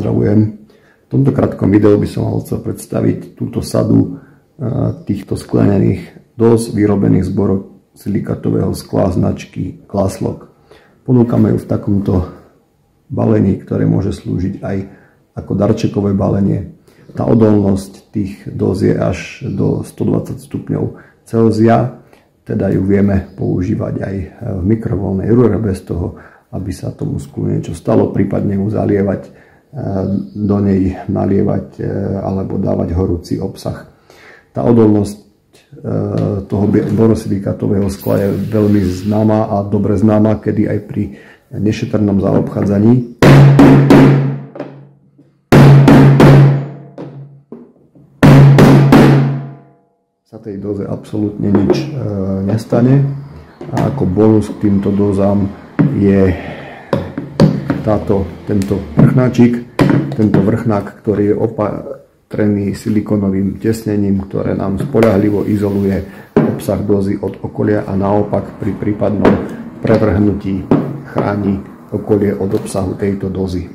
pozdravujem. V tomto krátkom videu by som vám chcel predstaviť túto sadu týchto sklenených dóz vyrobených z borosilikátového skla značky Glasslock. Ponúkame ju v takomto balení, ktoré môže slúžiť aj ako darčekové balenie. Tá odolnosť tých dóz je až do 120 stupňov Celzia, teda ju vieme používať aj v mikrovlnnej rúre bez toho, aby sa tomu sklu niečo stalo, prípadne ju zalievať, do nej nalievať alebo dávať horúci obsah. Tá odolnosť toho borosilikátového skla je veľmi známa a dobre známa, kedy aj pri nešetrnom zaobchádzaní sa tej dóze absolútne nič nestane. A ako bonus k týmto dózám je tento vrchnáčik, tento vrchnák, ktorý je opatrený silikonovým tesnením, ktoré nám spoľahlivo izoluje obsah dózy od okolia a naopak pri prípadnom prevrhnutí chráni okolie od obsahu tejto dózy.